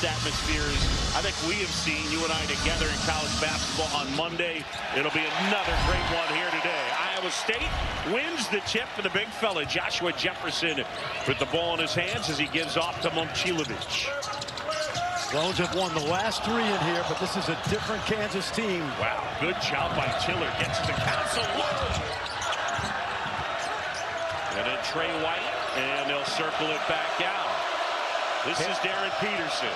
best atmospheres I think we have seen, you and I together, in college basketball on Monday. It'll be another great one here today. Iowa State wins the tip for the big fella. Joshua Jefferson with the ball in his hands as he gives off to Momcilovic. Cyclones have won the last 3 in here, but this is a different Kansas team. Wow, good job by Tiller. Gets to Council. And then Trey White, and they'll circle it back out. This is Darren Peterson.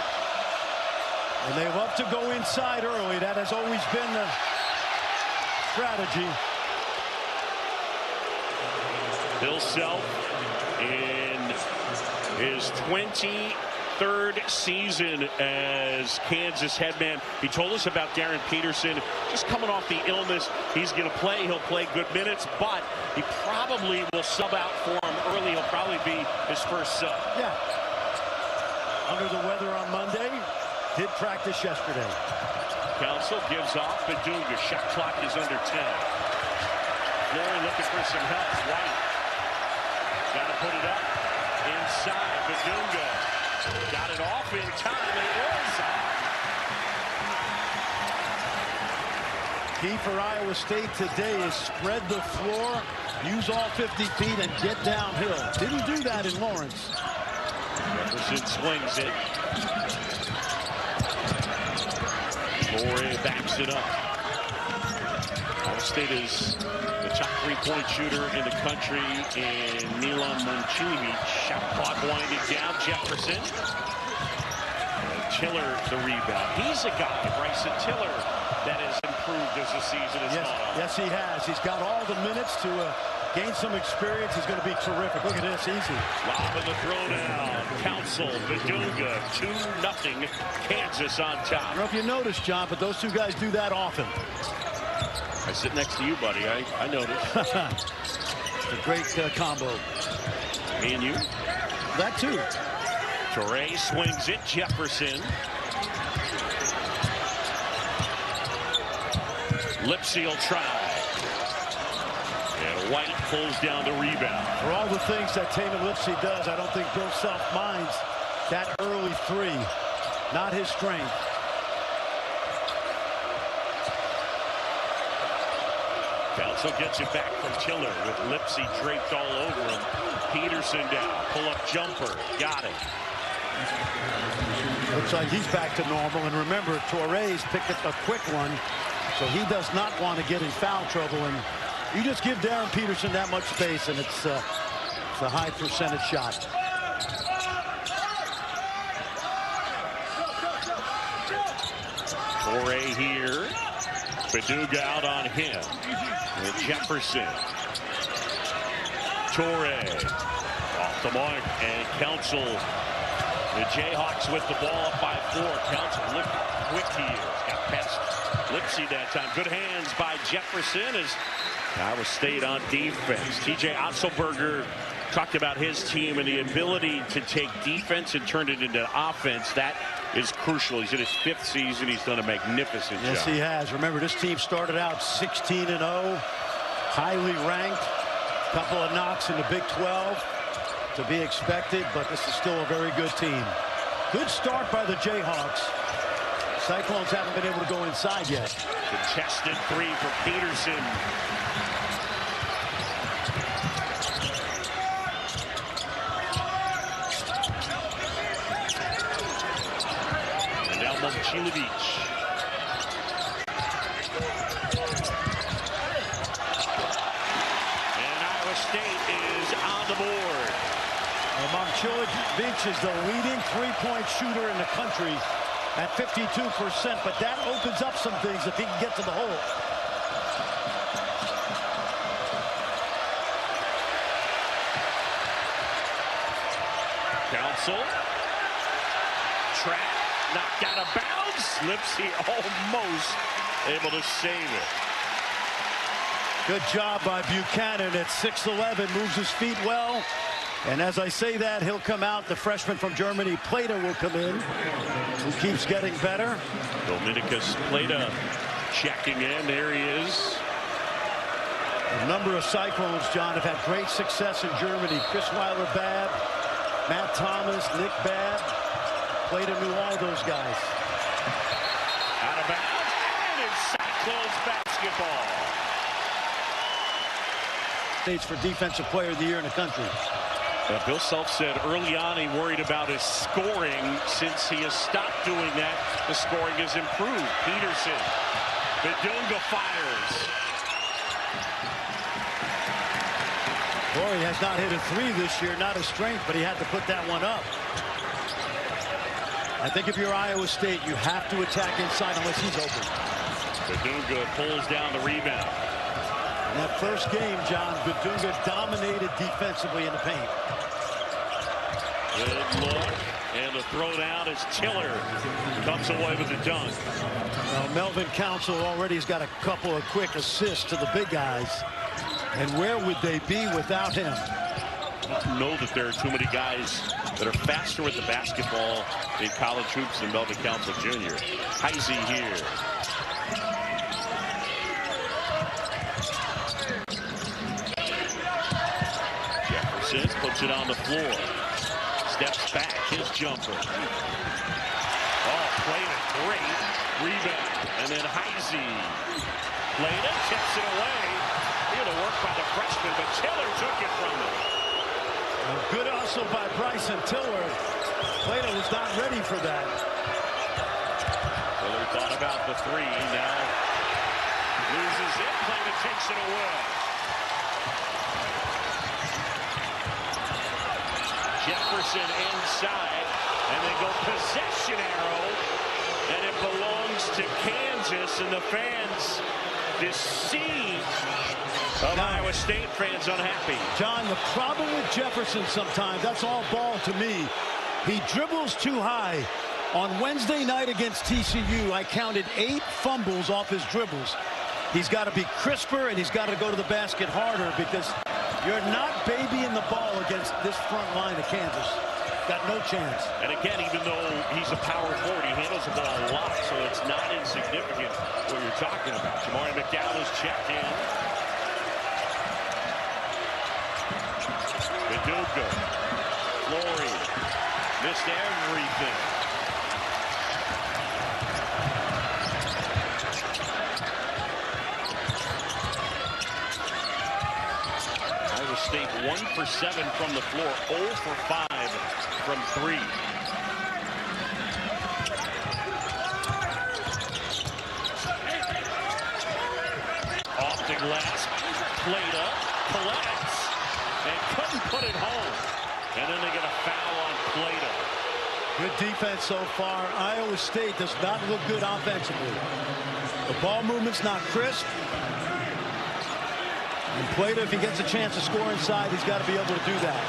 And they love to go inside early. That has always been the strategy. Bill Self in his 23rd season as Kansas headman. He told us about Darren Peterson just coming off the illness. He's going to play. He'll play good minutes, but he probably will sub out for him early. He'll probably be his first sub. Yeah. Under the weather on Monday. Did practice yesterday. Council gives off. Badunga. Shot clock is under 10. Flory looking for some help. White. Got to put it up. Inside. Badunga. Got it off in time. And it was. Key for Iowa State today is spread the floor, use all 50 feet, and get downhill. Didn't do that in Lawrence. Jefferson swings it. Flory backs it up. Iowa State is the top 3-point shooter in the country in Milan Momcilovic. Shot clock winding down. Jefferson. Tiller the rebound. He's a guy, Bryson Tiller, that has improved as the season has gone on. Yes, he has. He's got all the minutes to gain some experience. He's going to be terrific. Look at this, easy. Lob in the throwdown. Council, Badunga, 2-0. Kansas on top. I don't know if you noticed, John, but those two guys do that often. I sit next to you, buddy. I noticed. It's a great combo. Me and you? That too. Torrey swings it. Jefferson. Lipsy will try. And White pulls down the rebound. For all the things that Taylor Lipsy does, I don't think Bill Self minds that early 3. Not his strength. Council gets it back from Tiller with Lipsy draped all over him. Peterson down. Pull-up jumper. Got it. Looks like he's back to normal. And remember, Torres picked up a quick one, so he does not want to get in foul trouble. And you just give Darren Peterson that much space, and it's a high percentage shot. Torrey here. Badunga out on him. And Jefferson. Torrey off the mark, and Council. The Jayhawks with the ball up by 4. Council, look how quick he is. Got past Lipsy that time. Good hands by Jefferson as Iowa State on defense. TJ Otzelberger talked about his team and the ability to take defense and turn it into offense. That is crucial. He's in his 5th season. He's done a magnificent job. Yes, he has. Remember, this team started out 16-0, highly ranked. Couple of knocks in the Big 12 to be expected, but this is still a very good team. Good start by the Jayhawks. Cyclones haven't been able to go inside yet. Contested 3 for Peterson. And now Momcilovic. State is on the board. Momcilovic is the leading 3-point shooter in the country at 52%, but that opens up some things if he can get to the hole. Council. Trap. Knocked out of bounds. Lipsy almost able to save it. Good job by Buchanan at 6'11", moves his feet well. And as I say that, he'll come out. The freshman from Germany, Plata, will come in, who keeps getting better. Dominicus Plata checking in. There he is. A number of Cyclones, John, have had great success in Germany. Chris Weiler-Babb, Matt Thomas, Nick Babb. Plato knew all those guys. Out of bounds, and it's Cyclones basketball. For Defensive Player of the Year in the country. Bill Self said early on he worried about his scoring. Since he has stopped doing that, the scoring has improved. Peterson, Bedunga fires. Corey has not hit a three this year, not a strength, but he had to put that one up. I think if you're Iowa State, you have to attack inside unless he's open. Bedunga pulls down the rebound. In that first game, John, Bedunga dominated defensively in the paint. Good look, and the throw down as Tiller comes away with the dunk. Now, Melvin Council already has got a couple of quick assists to the big guys. And where would they be without him? I don't know that there are too many guys that are faster with the basketball in college hoops than Melvin Council Jr. Heisey here. Jefferson puts it on the floor. Steps back, his jumper. Oh, played a great rebound. And then Heisey. Played it, tips it away. Here to work by the freshman, but Tiller took it from him. Good also by Bryson Tiller. Plato was not ready for that. Tiller thought about the three. Now loses it. Plato takes it away. Jefferson inside, and they go possession arrow, and it belongs to Kansas, and the fans, this sea of Iowa State fans unhappy. John, the problem with Jefferson sometimes, that's all ball to me. He dribbles too high. On Wednesday night against TCU, I counted 8 fumbles off his dribbles. He's got to be crisper, and he's got to go to the basket harder, because you're not babying the ball against this front line of Kansas. Got no chance. And again, even though he's a power forward, he handles the ball a lot, so it's not insignificant what you're talking about. Jamari McDowell is checked in. Bedunga. Flory. Missed everything. Iowa State 1 for 7 from the floor, 0 for 5 from 3. Off the glass, Plato collects and couldn't put it home. And then they get a foul on Plato. Good defense so far. Iowa State does not look good offensively. The ball movement's not crisp. And Plato, if he gets a chance to score inside, he's got to be able to do that.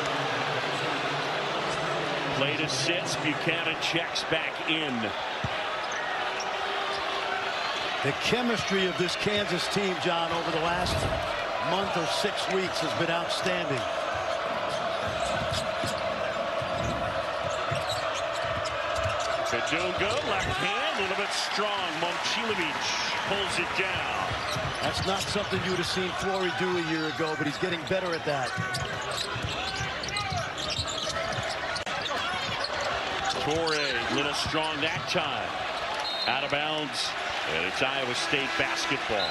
Plato sits, Buchanan checks back in. The chemistry of this Kansas team, John, over the last month or 6 weeks has been outstanding. Bedunga, left hand, a little bit strong. Momcilovic pulls it down. That's not something you would have seen Flory do a year ago, but he's getting better at that. Torrey, little strong that time. Out of bounds, and it's Iowa State basketball.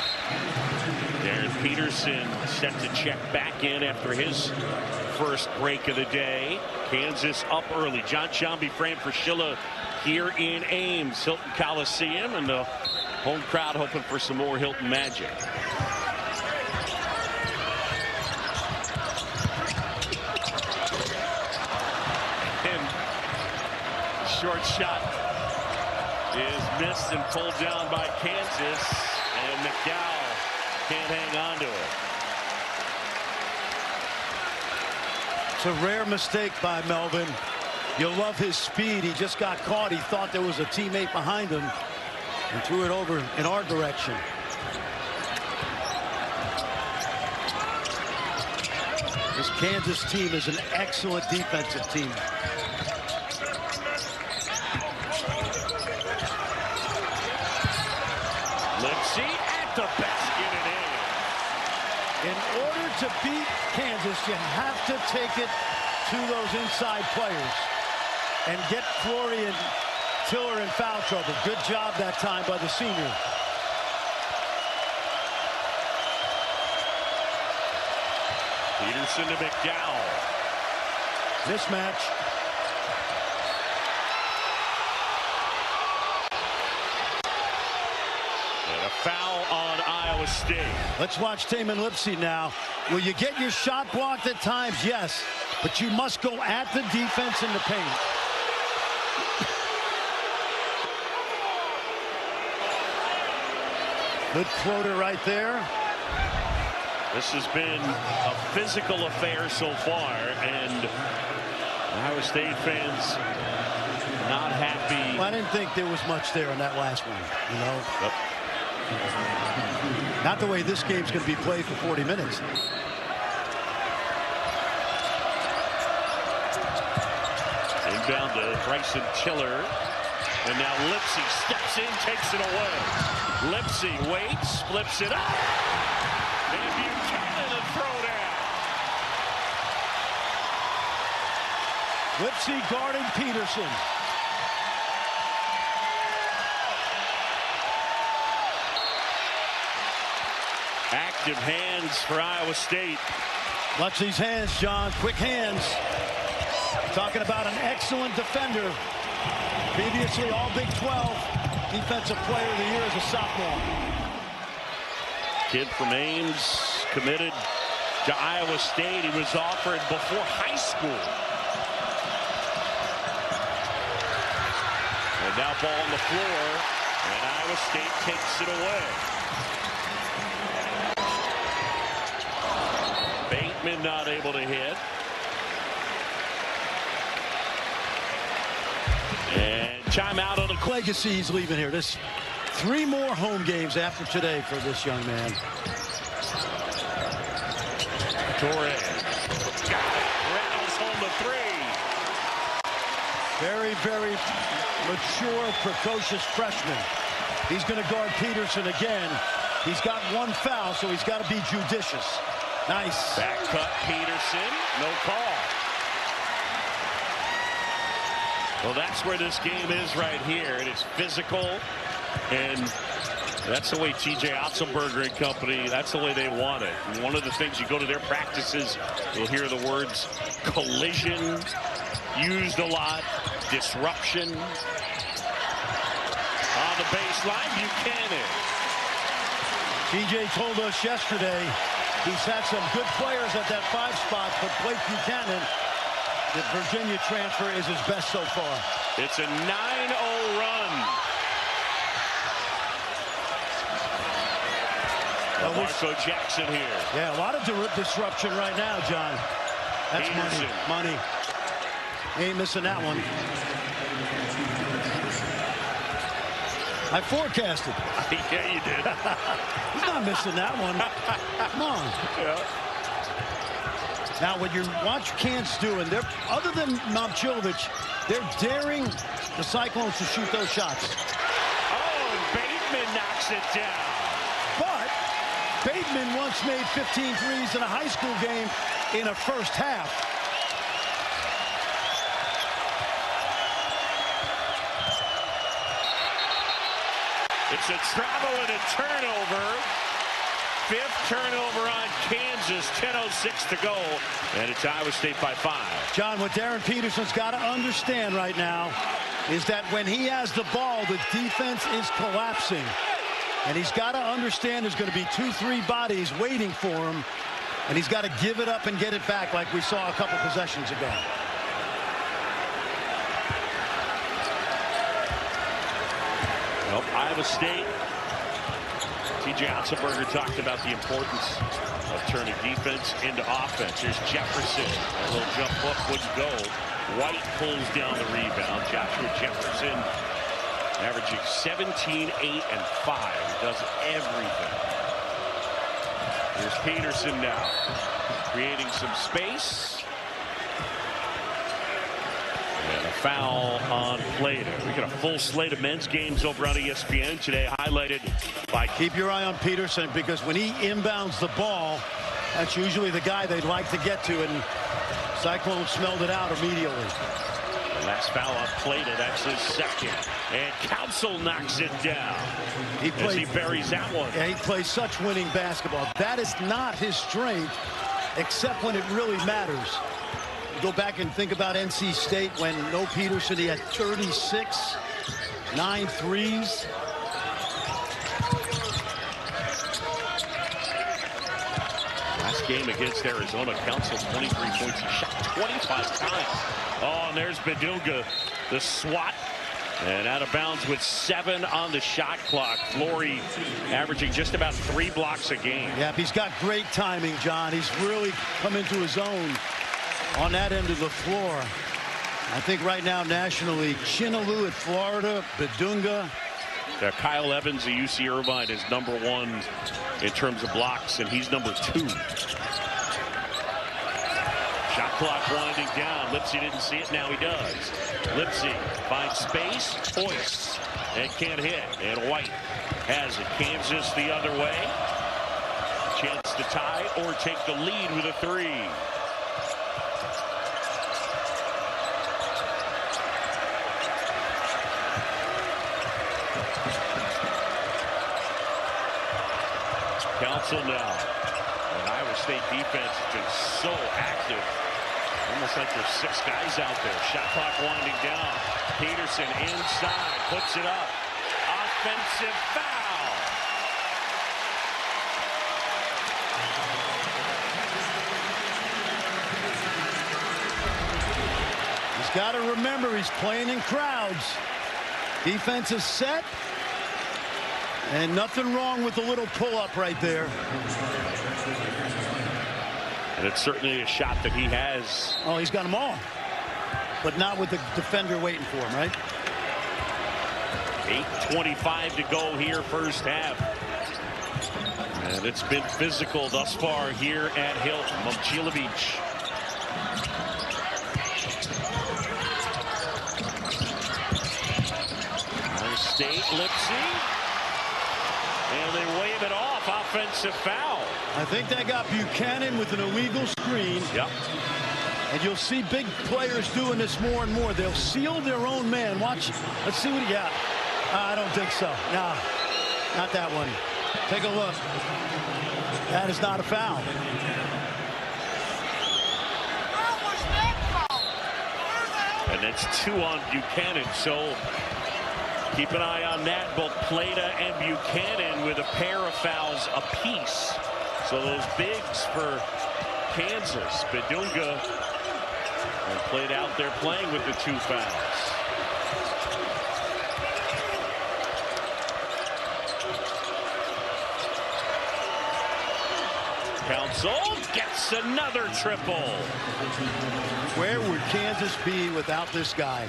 Darren Peterson set to check back in after his first break of the day. Kansas up early. John Shambi framed for Schiller here in Ames, Hilton Coliseum, and the home crowd hoping for some more Hilton magic. And short shot is missed and pulled down by Kansas, and McDowell can't hang on to it. It's a rare mistake by Melvin. You'll love his speed. He just got caught. He thought there was a teammate behind him and threw it over in our direction. This Kansas team is an excellent defensive team. Lipsy at the basket and in. In order to beat Kansas, you have to take it to those inside players. and get Florian Tiller in foul trouble. Good job that time by the senior. Peterson to McDowell. Mismatch. And a foul on Iowa State. Let's watch Tamin Lipsey now. Will you get your shot blocked at times? Yes. But you must go at the defense in the paint. Good floater right there. This has been a physical affair so far, and Iowa State fans not happy. Well, I didn't think there was much there in that last one, you know. Yep. Not the way this game's going to be played for 40 minutes. Inbound to Bryson Tiller. And now Lipsey steps in, takes it away. Lipsey waits, flips it up. And Buchanan a throwdown. Lipsey guarding Peterson. Active hands for Iowa State. Watch these hands, John. Quick hands. Talking about an excellent defender. Previously all Big 12. Defensive player of the year as a sophomore. Kid from Ames, committed to Iowa State. He was offered before high school. And now ball on the floor, and Iowa State takes it away. Bateman not able to hit. And timeout on the legacy he's leaving here. This 3 more home games after today for this young man. Torres. Got it. Rattles home the 3. Very, very mature, precocious freshman. He's going to guard Peterson again. He's got 1 foul, so he's got to be judicious. Nice. Back cut Peterson. No call. Well, that's where this game is right here. It is physical, and that's the way T.J. Otzelberger and company, that's the way they want it. And one of the things, you go to their practices, you'll hear the words collision used a lot, disruption. On the baseline, Buchanan. T.J. told us yesterday he's had some good players at that 5 spot, but Blake Buchanan, the Virginia transfer, is his best so far. It's a 9-0 run. Marco Jackson here. Yeah, a lot of disruption right now, John. That's Peterson. money. Ain't missing that one. I forecasted. Yeah, you did. He's not missing that one. Come on. Yeah. Now, when you watch Kansas do, and they're, other than Momcilovic, they're daring the Cyclones to shoot those shots. Oh, and Bateman knocks it down. But Bateman once made 15 threes in a high school game in a first half. It's a travel and a turnover. 5th turnover on Kansas. 10:06 to go. And it's Iowa State by 5. John, what Darren Peterson's got to understand right now is that when he has the ball, the defense is collapsing. And he's got to understand there's going to be 2-3 bodies waiting for him. And he's got to give it up and get it back like we saw a couple possessions ago. Well, Iowa State. T.J. Otzelberger talked about the importance of turning defense into offense. Here's Jefferson. A little jump hook wouldn't go. White pulls down the rebound. Joshua Jefferson averaging 17, 8, and 5. He does everything. Here's Peterson now, creating some space. And a foul on Plater. We got a full slate of men's games over on ESPN today, highlighted by... Keep your eye on Peterson, because when he inbounds the ball, that's usually the guy they'd like to get to, and Cyclones smelled it out immediately. Last foul on Plata. That's his second. And Council knocks it down. He buries that one. Yeah, he plays such winning basketball. That is not his strength, except when it really matters. Go back and think about NC State when no Peterson, he had 36, 9 threes. Last game against Arizona, Council 23 points. He shot 25 times. Oh, and there's Bedunga, the swat. And out of bounds with 7 on the shot clock. Flory averaging just about 3 blocks a game. Yeah, he's got great timing, John. He's really come into his own on that end of the floor. I think right now nationally, Chinaloo at Florida, Bedunga. Kyle Evans of UC Irvine is #1 in terms of blocks, and he's #2. Shot clock winding down. Lipsy didn't see it. Now he does. Lipsy finds space, hoists, and can't hit. And White has it. Kansas the other way. Chance to tie or take the lead with a 3. Council now. And Iowa State defense has been so active. Almost like there's 6 guys out there. Shot clock winding down. Peterson inside. Puts it up. Offensive foul. He's got to remember he's playing in crowds. Defense is set. And nothing wrong with the little pull-up right there. And it's certainly a shot that he has. Oh, he's got them all. But not with the defender waiting for him, right? 8:25 to go here, first half. And it's been physical thus far here at Hilton. Momcilovic. Iowa State, Lipsy. And they wave it off. Offensive foul. I think they got Buchanan with an illegal screen. Yep. And you'll see big players doing this more and more. They'll seal their own man. Watch. Let's see what he got. I don't think so. No, not that one. Take a look. That is not a foul. And that's 2 on Buchanan. So keep an eye on that. Both Plata and Buchanan with a pair of fouls apiece. So those bigs for Kansas. Bedunga and Plata out there playing with the 2 fouls. Council gets another triple. Where would Kansas be without this guy?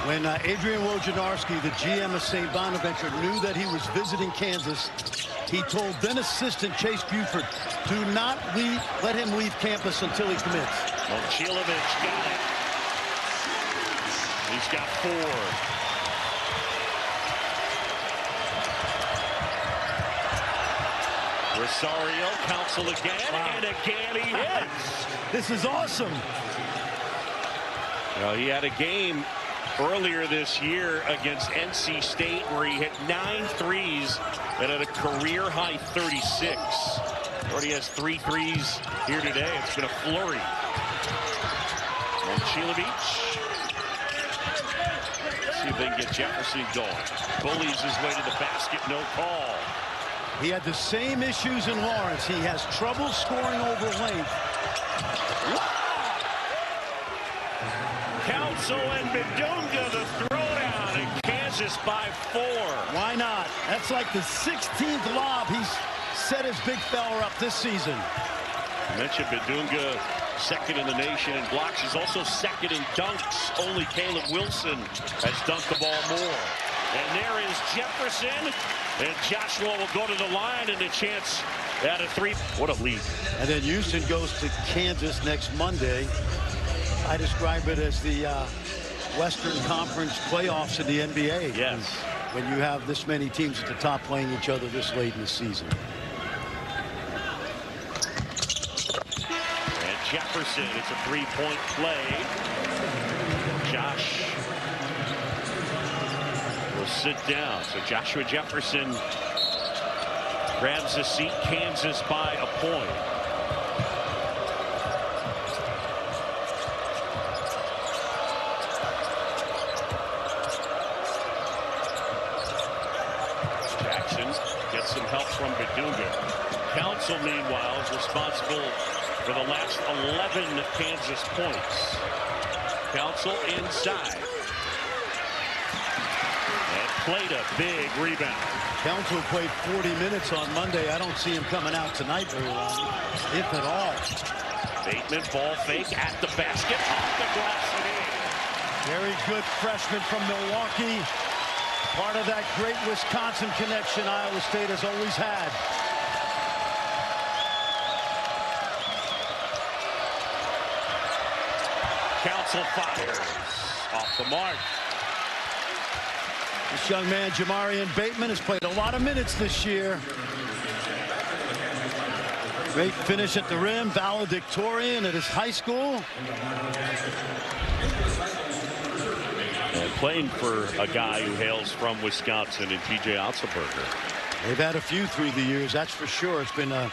When Adrian Wojnarowski, the GM of St. Bonaventure, knew that he was visiting Kansas, he told then assistant Chase Buford, do not let him leave campus until he commits. Momcilovic got it. He's got 4. Rosario, Council again, and again he hits. This is awesome. Well, he had a game earlier this year against NC State where he hit 9 threes and had a career high 36. Already has 3 threes here today. It's been a flurry. Momcilovic. See if they can get Jefferson going. Bullies his way to the basket, no call. He had the same issues in Lawrence. He has trouble scoring over length. Council and Bedunga the throwdown, and Kansas by 4. Why not? That's like the 16th lob he's set his big fella up this season. I mentioned Bedunga, second in the nation in blocks. He's also second in dunks. Only Caleb Wilson has dunked the ball more. And there is Jefferson, and Joshua will go to the line, and a chance at a 3. What a lead. And then Houston goes to Kansas next Monday. I describe it as the Western Conference playoffs in the NBA. Yes. When you have this many teams at the top playing each other this late in the season. And Jefferson, it's a 3-point play. will sit down. So Joshua Jefferson grabs a seat. Kansas by a point. Jackson gets some help from Badunga. Council, meanwhile, is responsible for the last 11 Kansas points. Council inside. And played a big rebound. Council played 40 minutes on Monday. I don't see him coming out tonight very long, if at all. Bateman ball fake at the basket. Off the glass and in. Very good freshman from Milwaukee. Part of that great Wisconsin connection Iowa State has always had. Council fires off the mark. This young man, Jamarian Bateman, has played a lot of minutes this year. Great finish at the rim, valedictorian at his high school. And playing for a guy who hails from Wisconsin and T.J. Otzelberger. They've had a few through the years, that's for sure. It's been a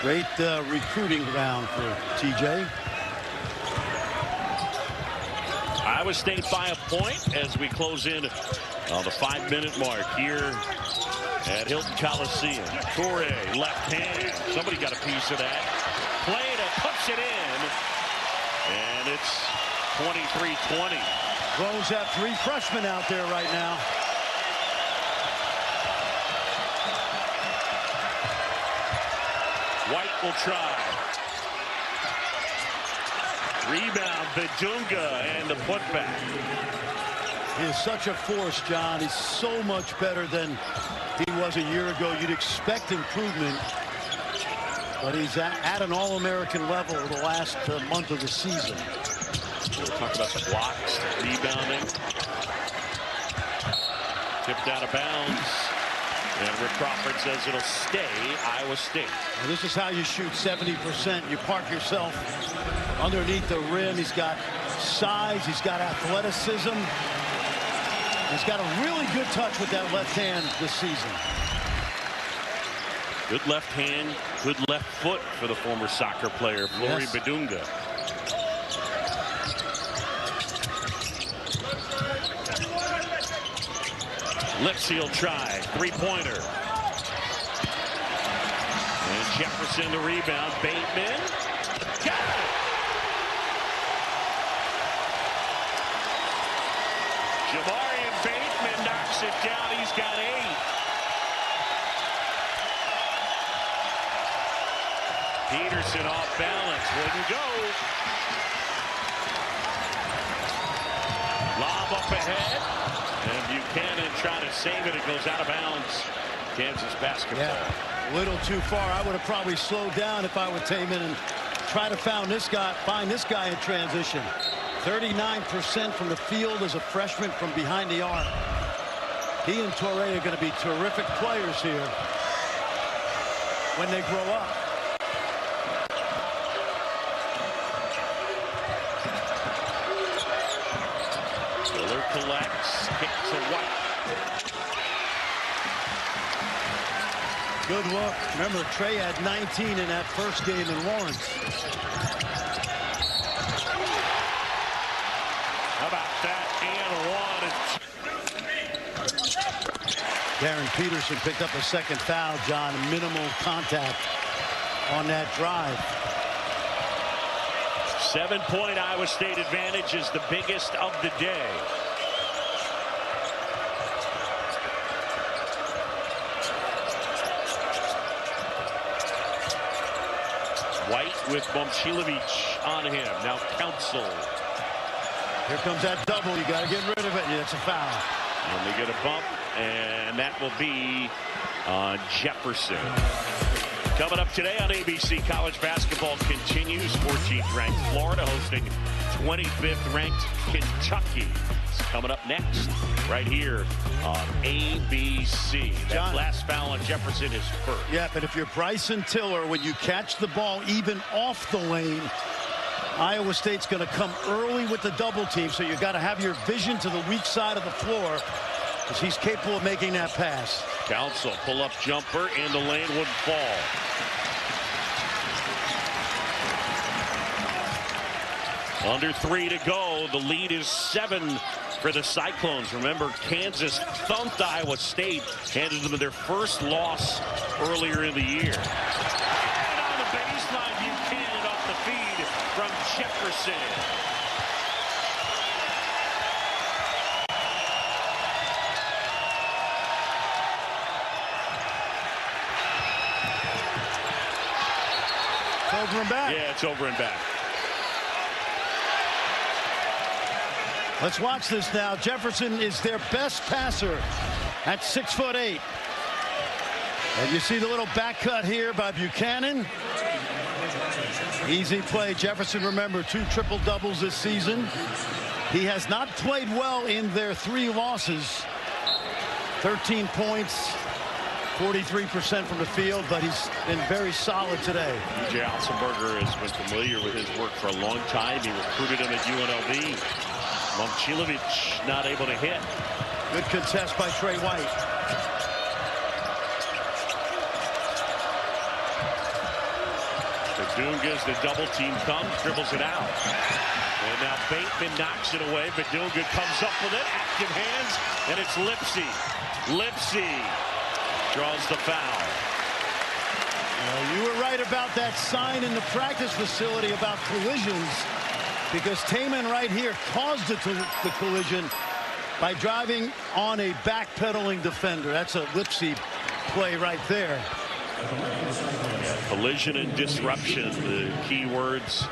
great recruiting ground for T.J. Iowa State by a point as we close in on the 5-minute mark here at Hilton Coliseum. Torre, left hand. Somebody got a piece of that. Plata puts it in. And it's 23-20. Rose have 3 freshmen out there right now. White will try. Rebound, Badunga, and the putback. He is such a force, John. He's so much better than he was a year ago. You'd expect improvement, but he's at an All-American level the last month of the season. We'll talk about the blocks, the rebounding. Tipped out of bounds. And Rick Crawford says it'll stay Iowa State. And this is how you shoot 70%. You park yourself underneath the rim. He's got size. He's got athleticism. He's got a really good touch with that left hand this season. Good left hand, good left foot for the former soccer player, Flory Yes. Badunga. Lipsy will try. 3-pointer. And Jefferson the rebound. Bateman. Got it! Jamarian Bateman knocks it down. He's got 8. Peterson off balance. Wouldn't go. Lob up ahead. And Buchanan trying to save it. It goes out of bounds. Kansas basketball. Yeah, a little too far. I would have probably slowed down if I were Taman and try to find this guy in transition. 39% from the field as a freshman from behind the arc. He and Torre are going to be terrific players here when they grow up. Miller collects, kicks to White. Good look. Remember, Trey had 19 in that first game in Lawrence. How about that? And 1. Darren Peterson picked up a second foul, John. Minimal contact on that drive. 7-point Iowa State advantage is the biggest of the day. White with Momcilovic on him. Now Council. Here comes that double. You got to get rid of it. Yeah, it's a foul. And they get a bump, and that will be on Jefferson. Coming up today on ABC, college basketball continues. 14th ranked Florida hosting 25th ranked Kentucky. It's coming up next right here on ABC. That last foul on Jefferson is first. Yeah, but if you're Bryson Tiller, when you catch the ball even off the lane, Iowa State's going to come early with the double team, so you got to have your vision to the weak side of the floor, because he's capable of making that pass. Council pull-up jumper in the lane, wouldn't fall. Under 3 to go. The lead is 7 for the Cyclones. Remember, Kansas thumped Iowa State, handed them their first loss earlier in the year. And on the baseline, Buchanan off the feed from Jefferson. It's over and back. Yeah, it's over and back. Let's watch this now. Jefferson is their best passer at 6'8". And you see the little back cut here by Buchanan. Easy play. Jefferson, remember, 2 triple doubles this season. He has not played well in their 3 losses. 13 points, 43% from the field, but he's been very solid today. T.J. Otzelberger has been familiar with his work for a long time. He recruited him at UNLV. Momcilovic not able to hit. Good contest by Trey White. Badunga, as the double team comes, dribbles it out. And now Bateman knocks it away. Badunga comes up with it. Active hands, and it's Lipsy. Lipsy draws the foul. You were right about that sign in the practice facility about collisions, because Taman right here caused the collision by driving on a backpedaling defender. That's a Lipsy play right there. Collision and disruption, the key words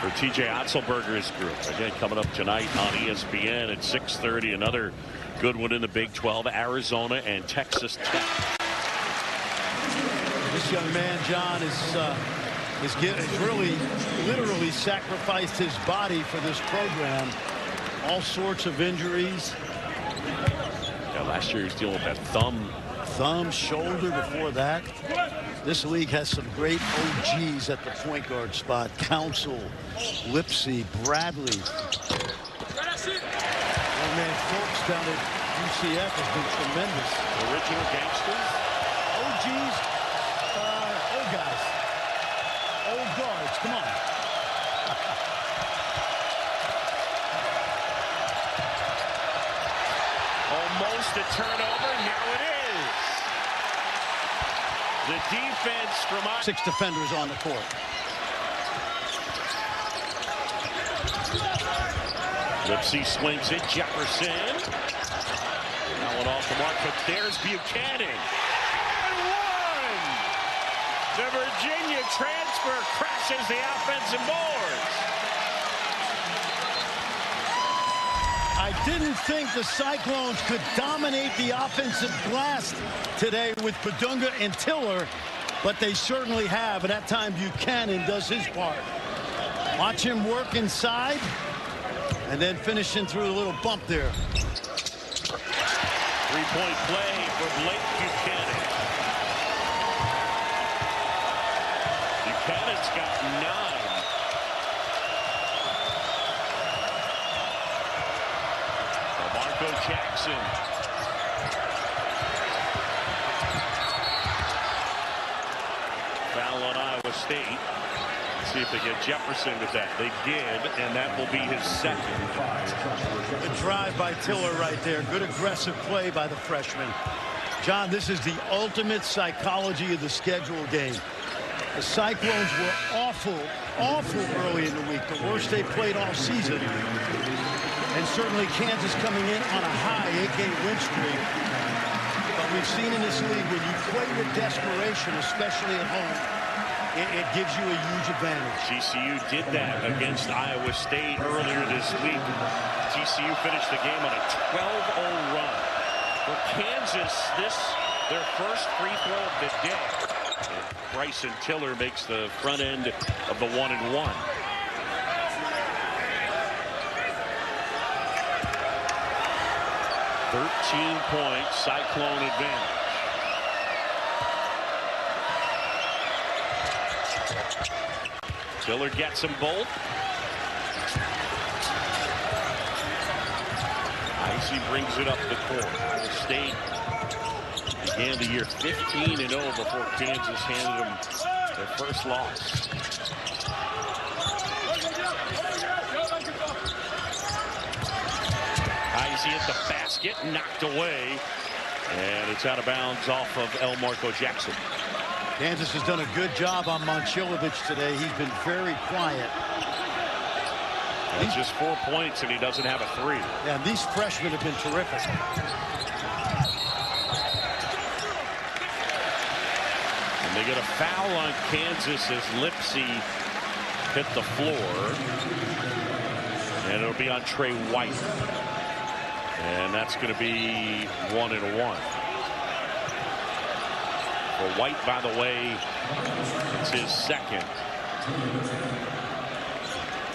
for T.J. Otzelberger's group. Again, coming up tonight on ESPN at 6:30. Another good one in the Big 12, Arizona and Texas Tech. This young man, John, is really literally sacrificed his body for this program. All sorts of injuries. Yeah, last year he was dealing with that thumb, shoulder before that. This league has some great OGs at the point guard spot. Council, Lipsy, Bradley. Young man Folks down at UCF has been tremendous. original gangsters. OGs, old guys, old guards. Come on. Almost a turnover. Now it is. The defense from 6 defenders on the court. Lipsy swings it. Jefferson. That one off the mark, but there's Buchanan. And one! The Virginia transfer crashes the offensive boards. I didn't think the Cyclones could dominate the offensive glass today with Badunga and Tiller, but they certainly have, and that time Buchanan does his part. Watch him work inside, and then finishing through a little bump there. Three-point play for Blake Buchanan. Buchanan's got 9. Jackson. Foul on Iowa State. Let's see if they get Jefferson with that. They did, and that will be his second. Good drive by Tiller right there. Good aggressive play by the freshman. John, this is the ultimate psychology of the schedule game. The Cyclones were awful early in the week. The worst they played all season. And certainly Kansas coming in on a high 8-game win streak. But we've seen in this league, when you play with desperation, especially at home, it gives you a huge advantage. GCU did that against Iowa State earlier this week. GCU finished the game on a 12-0 run. For Kansas, their first free throw of the day. And Bryson Tiller makes the front end of the 1-and-1. 13-point Cyclone advantage. Tiller gets them both. Icy brings it up the court. Iowa State began the year 15-0 before Kansas handed them their first loss. Icy at the basket, knocked away, and it's out of bounds off of El Marco Jackson. Kansas has done a good job on Momcilovic today. He's been very quiet. That's just 4 points, and he doesn't have a three. Yeah, and these freshmen have been terrific. And they get a foul on Kansas as Lipsy hit the floor. And it'll be on Trey White. And that's going to be 1 and 1. For White, by the way, it's his second.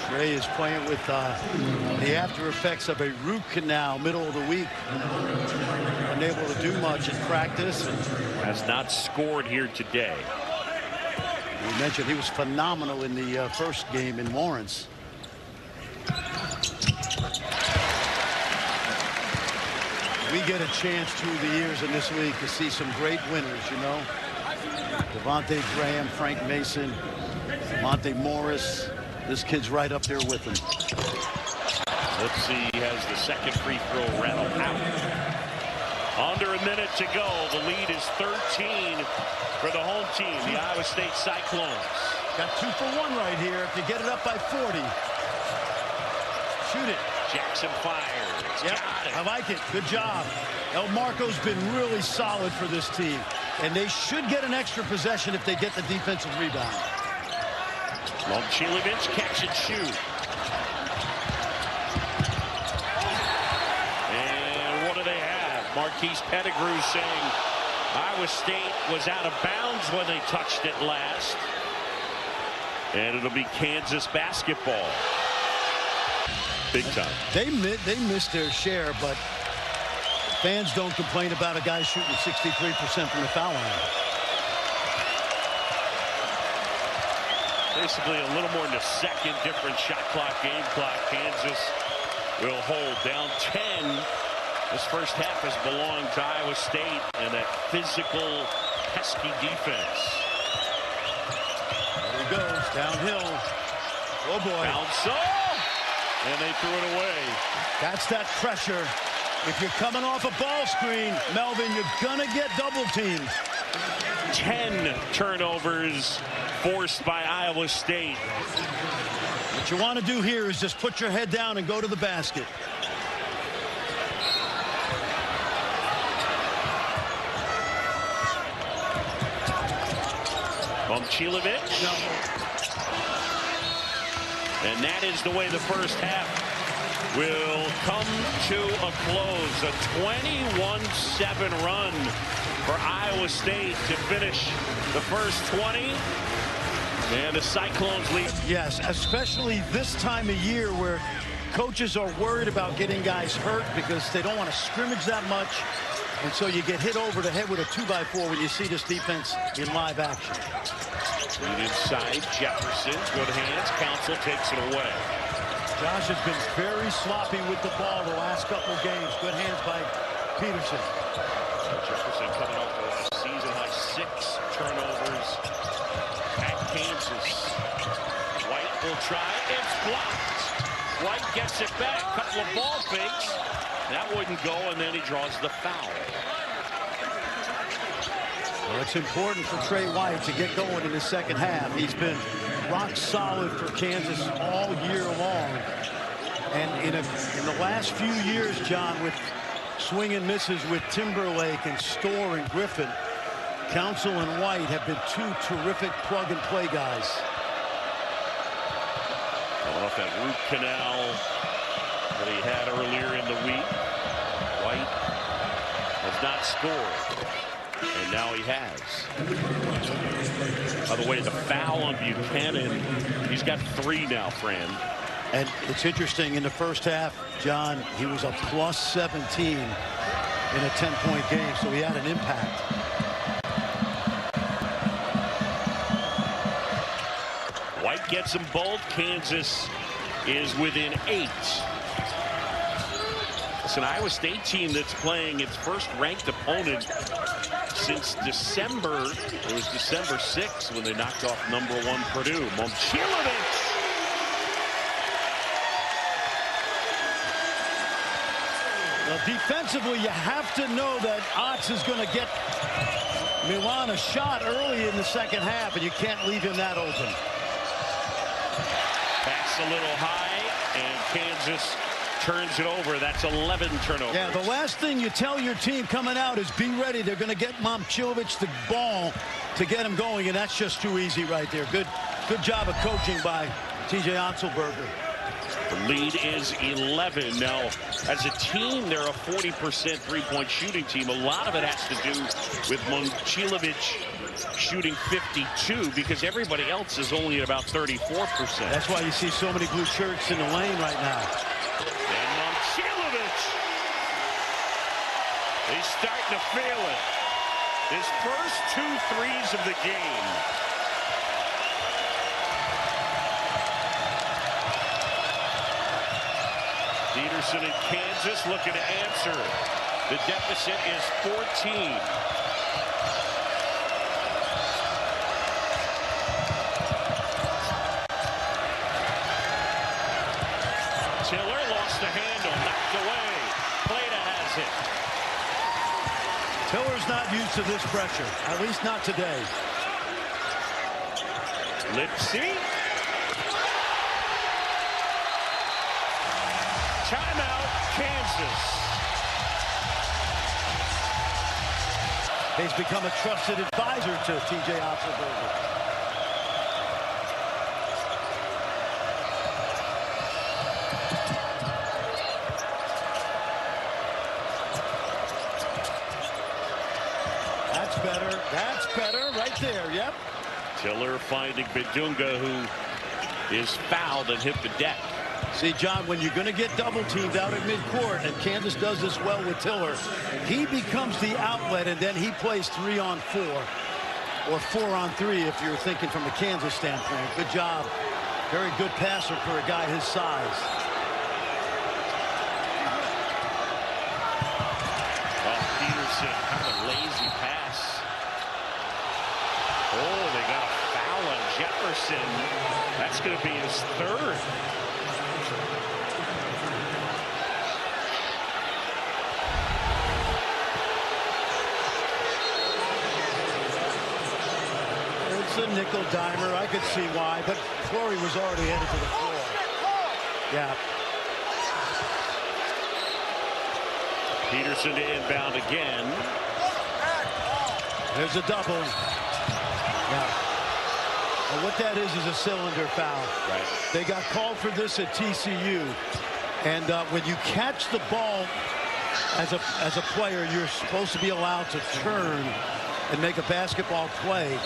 Trey is playing with the after effects of a root canal middle of the week. Unable to do much in practice. Has not scored here today. We mentioned he was phenomenal in the first game in Lawrence. We get a chance through the years in this league to see some great winners, you know. Devontae Graham, Frank Mason, Monte Morris. This kid's right up there with him. Lipsy has the second free throw rattle out. Under a minute to go. The lead is 13 for the home team, the Iowa State Cyclones. Got 2 for 1 right here. If you get it up by 40, shoot it. Jackson fires. Yep, I like it. Good job. El Marco's been really solid for this team, and they should get an extra possession if they get the defensive rebound. Momcilovic catch and shoot. And what do they have? Marquise Pettigrew saying Iowa State was out of bounds when they touched it last. And it'll be Kansas basketball. Big time. They missed their share, but fans don't complain about a guy shooting 63% from the foul line. Basically a little more in the second, different shot clock, game clock. Kansas will hold down 10. This first half has belonged to Iowa State and that physical, pesky defense. There he goes, downhill. Oh boy. Bounce up. And they threw it away. That's that pressure. If you're coming off a ball screen, Melvin, you're gonna get double teamed. 10 turnovers forced by Iowa State. What you want to do here is just put your head down and go to the basket. Momcilovic. No. And that is the way the first half will come to a close. A 21-7 run for Iowa State to finish the first 20. And the Cyclones lead. Yes, especially this time of year where coaches are worried about getting guys hurt because they don't want to scrimmage that much. And so you get hit over the head with a 2x4 when you see this defense in live action. Lead inside, Jefferson, good hands, Council takes it away. Josh has been very sloppy with the ball the last couple of games. Good hands by Peterson. Jefferson coming off the season high 6 turnovers at Kansas. White will try, it's blocked. White gets it back, couple of ball fakes. That wouldn't go, and then he draws the foul. Well, it's important for Trey White to get going in the second half. He's been rock solid for Kansas all year long. And in the last few years, John, with swing and misses with Timberlake and Storr and Griffin, Council and White have been 2 terrific plug-and-play guys. Off that root canal that he had earlier in the week. White has not scored. And now he has. By the way, the foul on Buchanan, he's got 3 now, Fran. And it's interesting, in the first half, John, he was a plus 17 in a 10-point game, so he had an impact. White gets them both. Kansas is within 8. It's an Iowa State team that's playing its first ranked opponent since December. It was December 6th when they knocked off #1 Purdue. Momcilovic. Well, defensively, you have to know that Otts is going to get Milan a shot early in the second half, and you can't leave him that open. Pass a little high, and Kansas turns it over. That's 11 turnovers. Yeah, the last thing you tell your team coming out is be ready. They're going to get Momcilovic the ball to get him going, and that's just too easy right there. Good job of coaching by T.J. Otzelberger. The lead is 11. Now, as a team, they're a 40% three-point shooting team. A lot of it has to do with Momcilovic shooting 52 because everybody else is only at about 34%. That's why you see so many blue shirts in the lane right now. And Momcilovic, he's starting to feel it. His first 2 threes of the game. Peterson in Kansas looking to answer. The deficit is 14. Tiller lost the handle, knocked away. Plata has it. Tiller's not used to this pressure, at least not today. Lipsy. Timeout, Kansas. He's become a trusted advisor to T.J. Otzelberger. That's better. That's better right there. Yep. Tiller finding Bidunga, who is fouled and hit the deck. See, John, when you're going to get double teamed out at midcourt, and Kansas does this well with Tiller, he becomes the outlet, and then he plays 3-on-4 or 4-on-3 if you're thinking from a Kansas standpoint. Good job. Very good passer for a guy his size. Oh, Peterson, kind of lazy pass. Oh, they got a foul on Jefferson. That's going to be his 3rd. It's a nickel dimer. I could see why, but Flory was already headed to the floor. Yeah. Peterson to inbound again. There's a double. Yeah. And what that is a cylinder foul. Right. They got called for this at TCU. And when you catch the ball as a player, you're supposed to be allowed to turn and make a basketball play.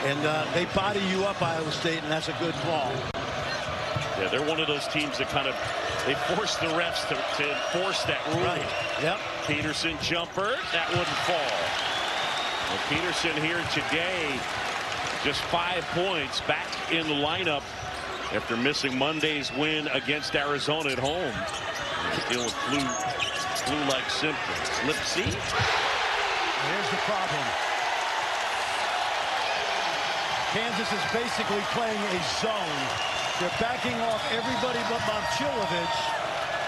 And they body you up, Iowa State, and that's a good call. Yeah, they're one of those teams that kind of, they force the refs to enforce that rule. Right. Yep. Peterson jumper, that wouldn't fall. Well, Peterson here today, just 5 points, back in the lineup after missing Monday's win against Arizona at home. Dealing with flu-like symptoms. Lipsy. Here's the problem. Kansas is basically playing a zone. They're backing off everybody but Momcilovic,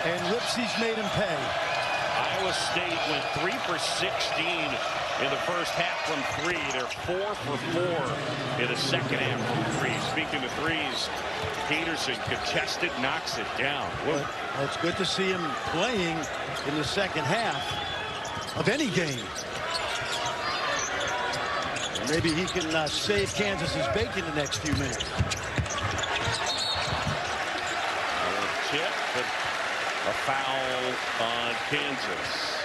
and Lipsy's made him pay. Iowa State went 3 for 16 in the first half from 3. They're 4 for 4 in the second half from 3. Speaking of threes, Peterson contested, knocks it down. Well, it's good to see him playing in the second half of any game. Maybe he can save Kansas's bacon the next few minutes. Tip, but a foul on Kansas.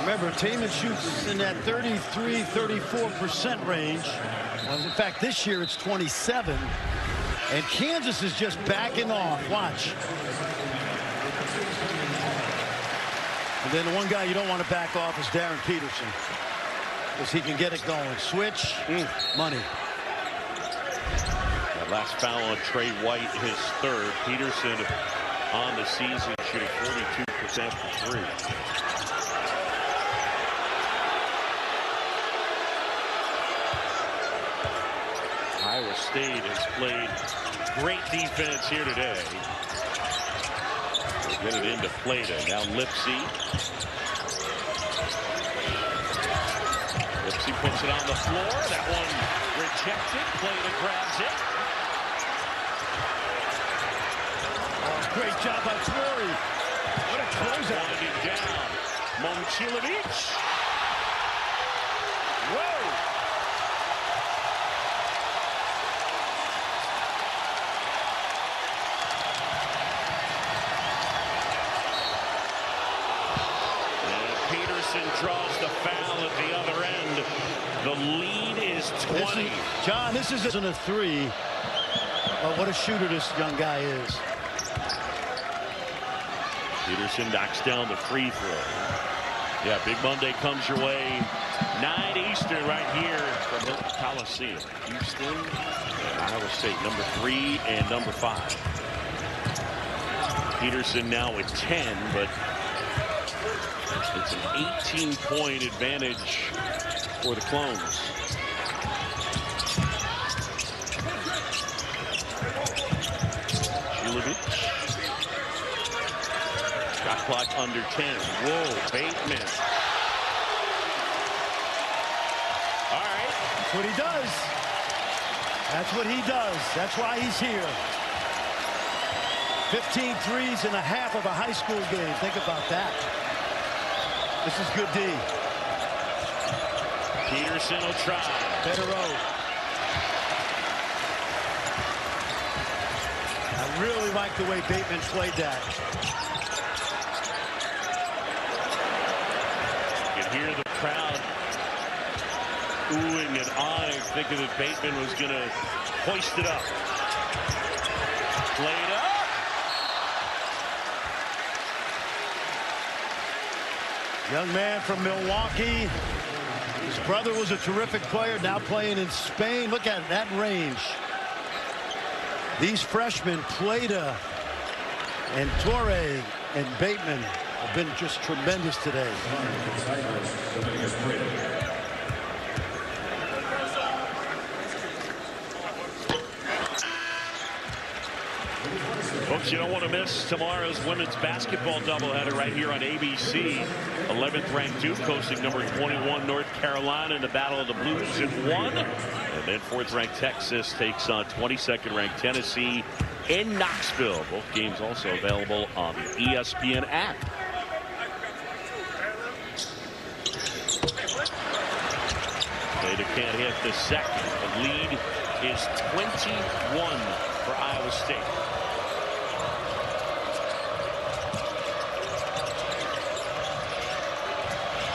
Remember, Taman shoots in that 33-34% range. In fact, this year it's 27. And Kansas is just backing off. Watch. And then the one guy you don't want to back off is Darren Peterson, because he can get it going. Switch, money. Got Last foul on Trey White, his third. Peterson on the season shooting 42% for three. Iowa State has played great defense here today. They get it into Plata. Now Lipsy. Lipsy puts it on the floor. That one rejected. Plata grabs it. Oh, great job by Torrey. What a closeout. Winding down. Momcilovic. Whoa. Draws the foul at the other end. The lead is 20. John, this isn't a three. But what a shooter this young guy is. Peterson knocks down the free throw. Yeah, Big Monday comes your way. 9 Eastern right here from the Coliseum. Houston and Iowa State, number 3 and number 5. Peterson now at 10, but it's an 18-point advantage for the Clones. Julovic. Shot clock under 10. Whoa, Bateman. All right. That's what he does. That's what he does. That's why he's here. 15 threes in a half of a high school game. Think about that. This is good D. Peterson will try. Better row. I really like the way Bateman played that. You can hear the crowd oohing and eyeing, thinking that Bateman was going to hoist it up. Played up. Young man from Milwaukee. His brother was a terrific player, now playing in Spain. Look at that range. These freshmen, Plata and Torrey and Bateman, have been just tremendous today. Folks, you don't want to miss tomorrow's women's basketball doubleheader right here on ABC. 11th ranked Duke hosting number 21 North Carolina in the Battle of the Blues at 1. And then 4th ranked Texas takes on 22nd ranked Tennessee in Knoxville. Both games also available on the ESPN app. Plata can't hit the second. The lead is 21 for Iowa State.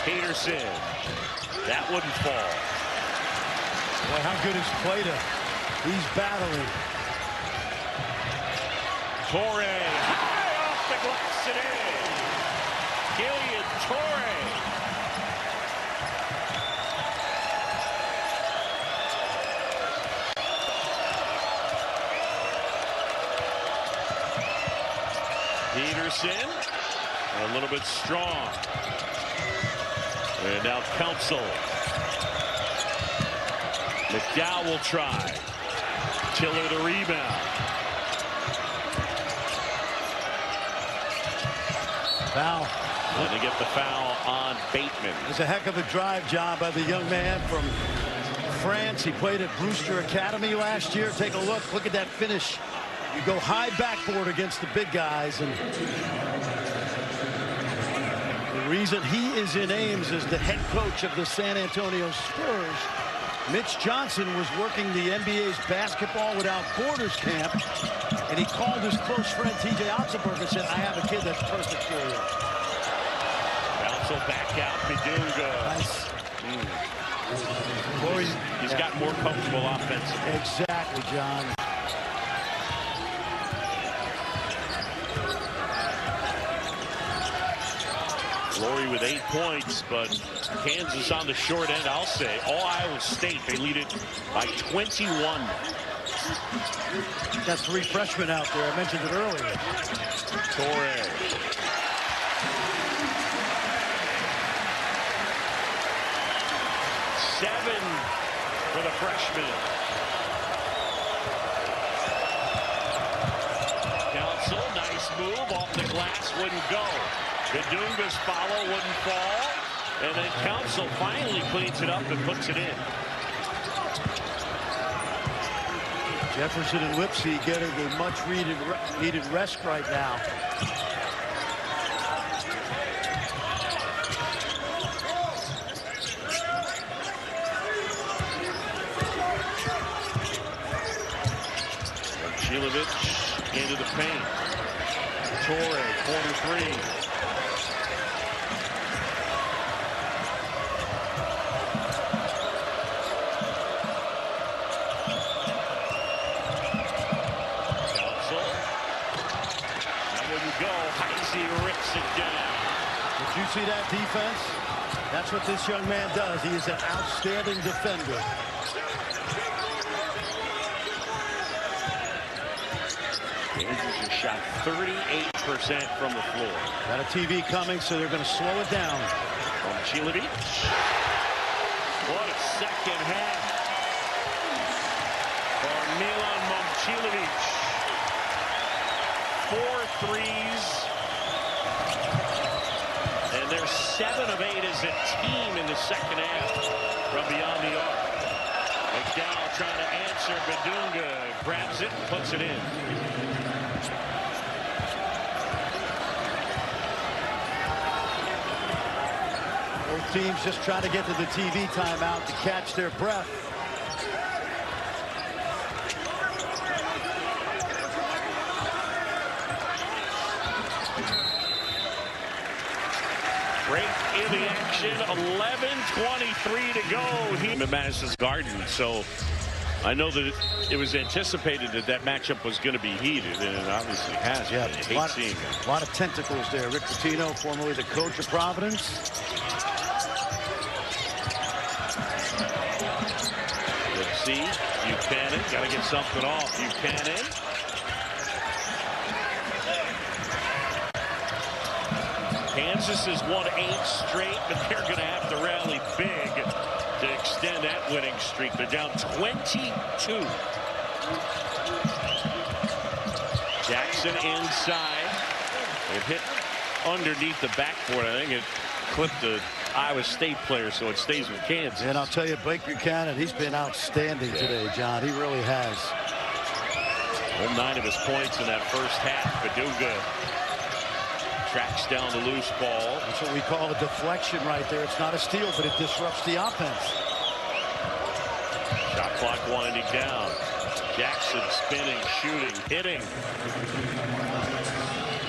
Peterson. That wouldn't fall. Boy, how good is Plata? He's battling. Torrey. High off the glass and in. Gillian Torrey. Peterson. A little bit strong. And now Council. McDowell will try. Tiller the rebound. Foul. And they get the foul on Bateman. It was a heck of a drive job by the young man from France. He played at Brewster Academy last year. Take a look. Look at that finish. You go high backboard against the big guys, and the reason he is in Ames as the head coach of the San Antonio Spurs. Mitch Johnson was working the NBA's Basketball Without Borders camp, and he called his close friend T.J. Otzelberg and said, I have a kid that's perfect for you. Council back out, Bedunga. Nice. He's gotten more comfortable offensively. Exactly, John. Laurie with 8 points, but Kansas on the short end, I'll say. All Iowa State, they lead it by 21. Got 3 freshmen out there. I mentioned it earlier. Torre. Seven for the freshman. Council, nice move off the glass, wouldn't go. Bedunga's follow wouldn't fall. And then Council finally cleans it up and puts it in. Jefferson and Lipsy getting a much needed rest right now. Chilovich into the paint. Torre, corner 3. Rips it down. Did you see that defense? That's what this young man does. He is an outstanding defender. Kansas has shot 38% from the floor. Got a TV coming, so they're going to slow it down. From Chilovich. What a second half for Milan Momcilovic. 4 threes. And they're 7 of 8 as a team in the second half from beyond the arc. McDowell trying to answer. Bedunga grabs it and puts it in. Both teams just trying to get to the TV timeout to catch their breath. Break in the action, 11:23 to go here in Madison's Garden. So I know that it was anticipated that that matchup was going to be heated, and it obviously has. Yeah, a lot of tentacles there. Rick Pitino, formerly the coach of Providence. Let's see, Buchanan, got to get something off. Buchanan. Kansas has won 8 straight, but they're going to have to rally big to extend that winning streak. They're down 22. Jackson inside. It hit underneath the backboard. I think it clipped the Iowa State player, so it stays with Kansas. And I'll tell you, Blake Buchanan, he's been outstanding today, John. He really has. All 9 of his points in that first half. Bedunga tracks down the loose ball. That's what we call a deflection right there. It's not a steal, but it disrupts the offense. Shot clock winding down. Jackson spinning, shooting, hitting.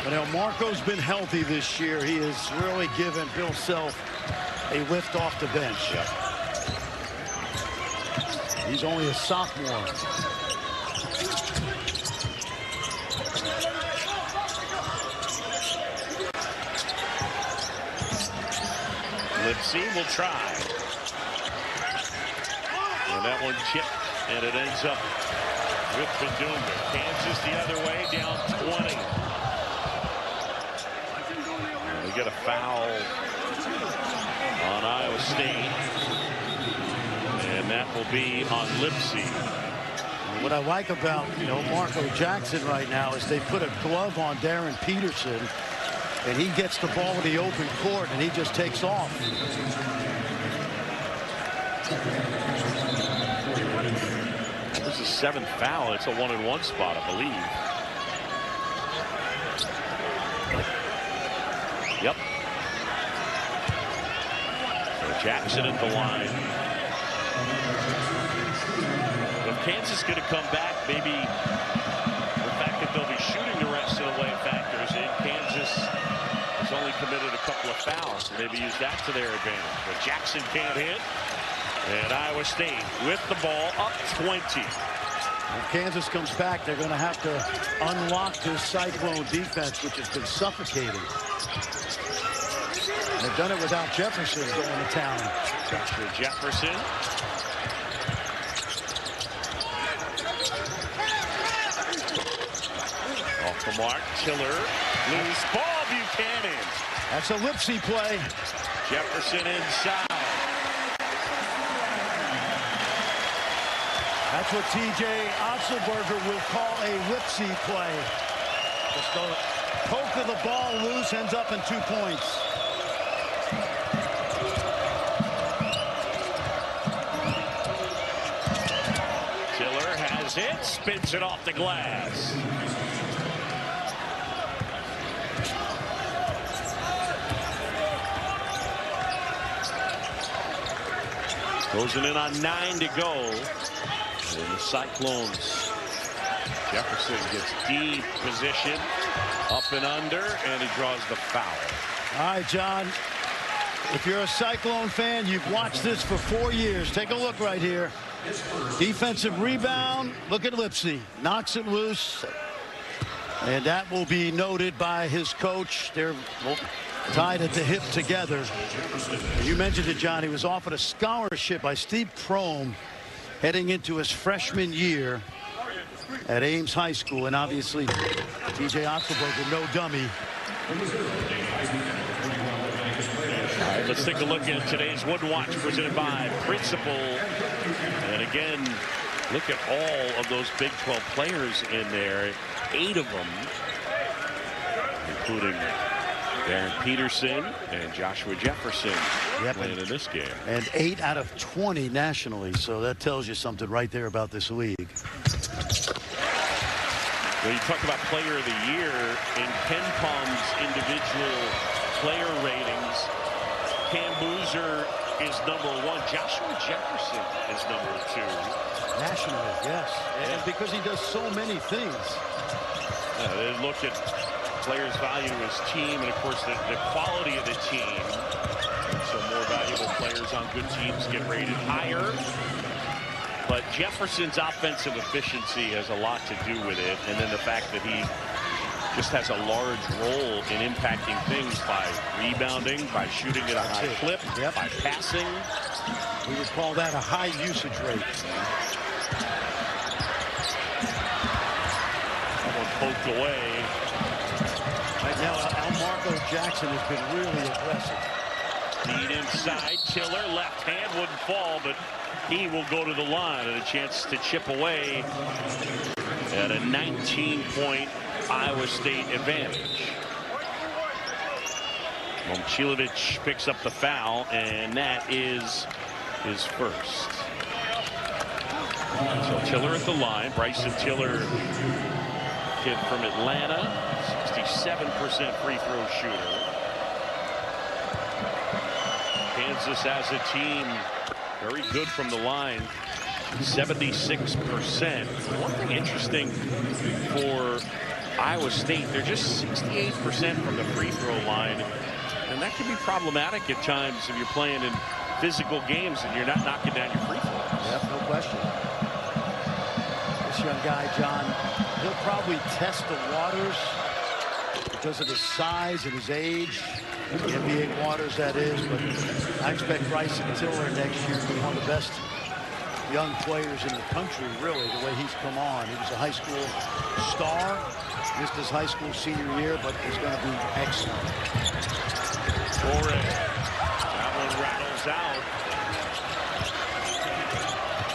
But Marco's been healthy this year. He has really given Bill Self a lift off the bench. Yep. He's only a sophomore. Lipsy will try. And that one chipped, and it ends up with Bedunga. Kansas the other way, down 20. And we get a foul on Iowa State. And that will be on Lipsy. What I like about, Marco Jackson right now is they put a glove on Darren Peterson, and he gets the ball in the open court, and he just takes off. This is 7th foul. It's a 1-and-1 spot, I believe. Yep. So Jackson at the line. If Kansas is going to come back, maybe the fact that they'll be shooting the rest of the way factors in. Kansas has only committed a couple of fouls, so maybe use that to their advantage. But Jackson can't hit. And Iowa State with the ball up 20. When Kansas comes back, they're going to have to unlock this Cyclone defense, which has been suffocating. They've done it without Jefferson going to town. Joshua Jefferson. Off the mark, Tiller, loose ball, Buchanan. That's a Lipsy play. Jefferson inside. That's what T.J. Otzelberger will call a Lipsy play. Just the poke of the ball loose ends up in 2 points. Tiller has it, spins it off the glass. Closing in on 9 to go. And the Cyclones. Jefferson gets deep position, up and under, and he draws the foul. All right, John. If you're a Cyclone fan, you've watched this for 4 years. Take a look right here. Defensive rebound. Look at Lipsy. Knocks it loose. And that will be noted by his coach. They're tied at the hip together. You mentioned it, John. He was offered a scholarship by Steve Prohm heading into his freshman year at Ames High School. And obviously, T.J. Otzelberger, no dummy. All right, let's take a look at today's Wooden Watch presented by Principal. And again, look at all of those Big 12 players in there. 8 of them, including Darren Peterson and Joshua Jefferson playing in this game. And 8 out of 20 nationally. So that tells you something right there about this league. When you talk about player of the year in Ken Palm's individual player ratings, Cam Boozer is #1. Joshua Jefferson is #2. Nationally, yes. And because he does so many things. They look at players' value to his team, and of course the quality of the team. So more valuable players on good teams get rated higher. But Jefferson's offensive efficiency has a lot to do with it, and then the fact that he just has a large role in impacting things by rebounding, by shooting at a high clip, by passing. We would call that a high usage rate. Someone poked away. Right now, Marco Jackson has been really aggressive. Feed inside, Tiller, left hand wouldn't fall, but he will go to the line and a chance to chip away at a 19-point Iowa State advantage. Momcilovic picks up the foul, and that is his first. So Tiller at the line. Bryson Tiller, kid from Atlanta, 67% free throw shooter. Kansas as a team, very good from the line, 76%. One thing interesting for Iowa State, they're just 68% from the free throw line, and that can be problematic at times if you're playing in physical games and you're not knocking down your free throws. Yep, no question. This young guy, John, he'll probably test the waters because of his size and his age. The NBA waters, that is, but I expect Bryson Tiller next year to be one of the best young players in the country, really, the way he's come on. He was a high school star, missed his high school senior year, but he's going to be excellent. Torres, that one rattles out.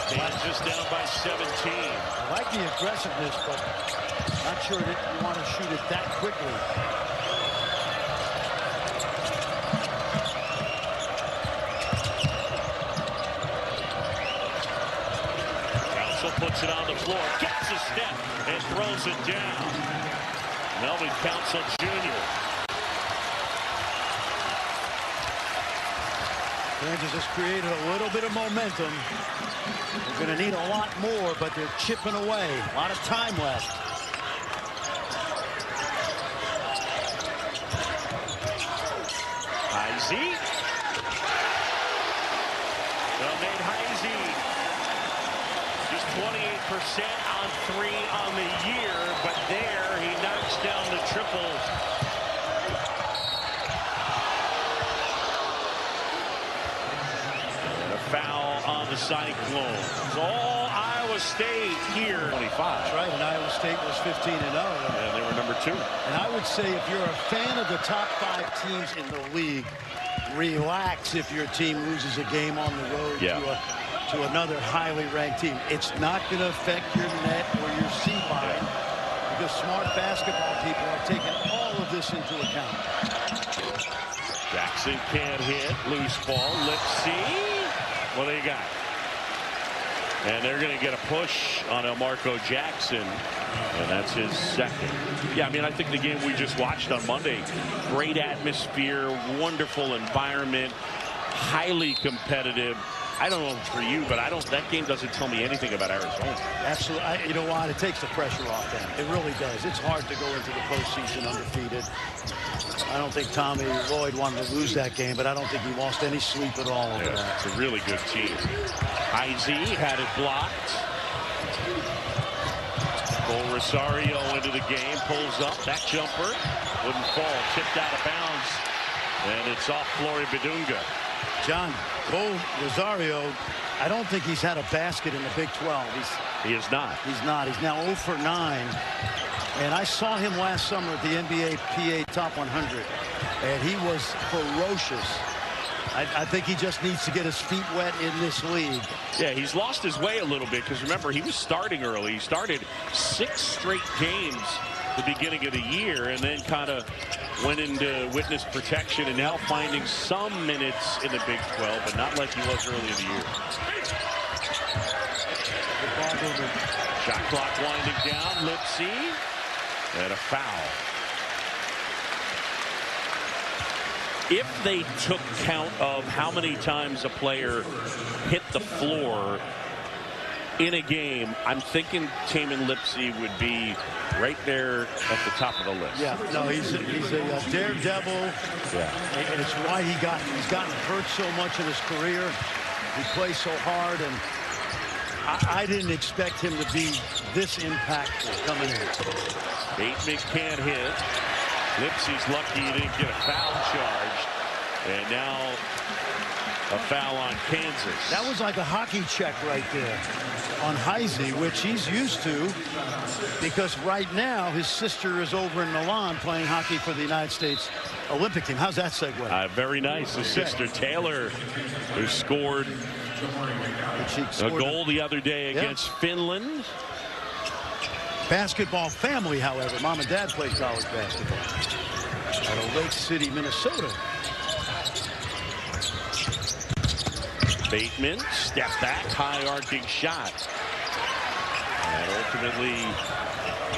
Kansas down by 17. I like the aggressiveness, but not sure that you want to shoot it that quickly. Puts it on the floor, gets a step, and throws it down. Melvin Council Jr. Kansas has created a little bit of momentum. They're going to need a lot more, but they're chipping away. A lot of time left. Heisey. Well made Heisey. 28% on 3 on the year, but there he knocks down the triple. And a foul on the Cyclones. All Iowa State here. 25. That's right, and Iowa State was 15-0. And they were number 2. And I would say if you're a fan of the top 5 teams in the league, relax if your team loses a game on the road to another highly ranked team. It's not going to affect your net or your C line because smart basketball people are taking all of this into account. Jackson can't hit. Loose ball. Let's see. What do you got? And they're going to get a push on Marco Jackson. And that's his second. Yeah, I mean, I think the game we just watched on Monday, great atmosphere, wonderful environment, highly competitive. I don't know for you, but that game doesn't tell me anything about Arizona. Absolutely. You know what? It takes the pressure off them. It really does. It's hard to go into the postseason undefeated. I don't think Tommy Lloyd wanted to lose that game, but I don't think he lost any sleep at all over that. It's a really good team. Izzy had it blocked. Cole Rosario into the game, pulls up. That jumper wouldn't fall. Tipped out of bounds, and it's off Flory Bedunga. John, Cole Rosario, I don't think he's had a basket in the Big 12. He is not. He's not. He's now 0 for 9. And I saw him last summer at the NBA PA Top 100, and he was ferocious. I think he just needs to get his feet wet in this league. Yeah, he's lost his way a little bit because remember, he was starting early. He started 6 straight games the beginning of the year and then kind of went into witness protection and now finding some minutes in the Big 12, but not like he was early in the year. Shot clock winding down. Let's see. And a foul. If they took count of how many times a player hit the floor in a game, I'm thinking Tamin Lipsey would be right there at the top of the list. Yeah, no, he's a daredevil. Yeah. And it's why he's gotten hurt so much in his career. He plays so hard, and I didn't expect him to be this impactful coming in. Bateman can't hit. Lipsey's lucky he didn't get a foul charged. And now a foul on Kansas. That was like a hockey check right there on Heisey, which he's used to because right now his sister is over in Milan playing hockey for the United States Olympic team. How's that segue? Very nice. His sister Taylor, who scored a goal the other day against Finland. Basketball family, however. Mom and dad played college basketball out of Lake City, Minnesota. Bateman, step back, high arcing shot. And ultimately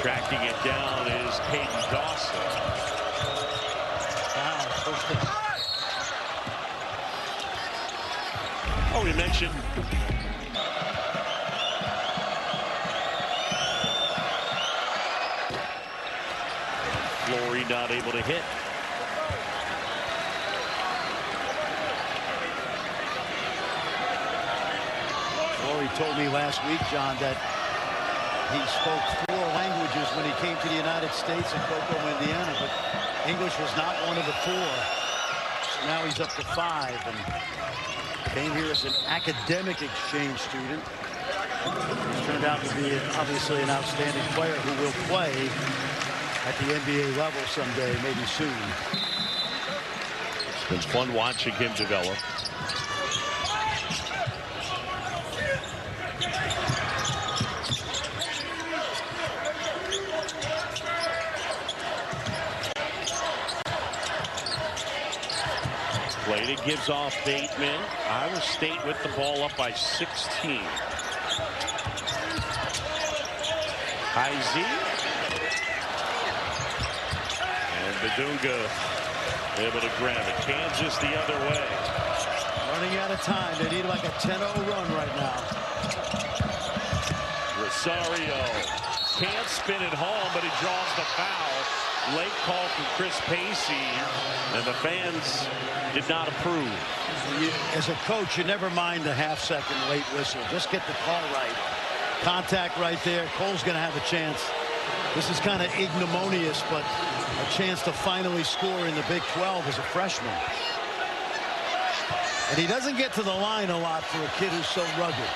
tracking it down is Caden Dawson. Oh, we mentioned Flory not able to hit. Flory told me last week, John, that he spoke 4 languages when he came to the United States in Kokomo, Indiana, but English was not one of the 4. So now he's up to 5 and came here as an academic exchange student. He's turned out to be obviously an outstanding player who will play at the NBA level someday, maybe soon. It's been fun watching him develop. Played it, gives off Bateman. Iowa State with the ball up by 16. Heisey. And Bedunga able to grab it. Kansas the other way. Running out of time. They need like a 10-0 run right now. Rosario can't spin it home, but he draws the foul. Late call from Chris Pacey, and the fans did not approve. As a coach, you never mind the half-second late whistle. Just get the call right. Contact right there. Cole's going to have a chance. This is kind of ignominious, but a chance to finally score in the Big 12 as a freshman. And he doesn't get to the line a lot for a kid who's so rugged.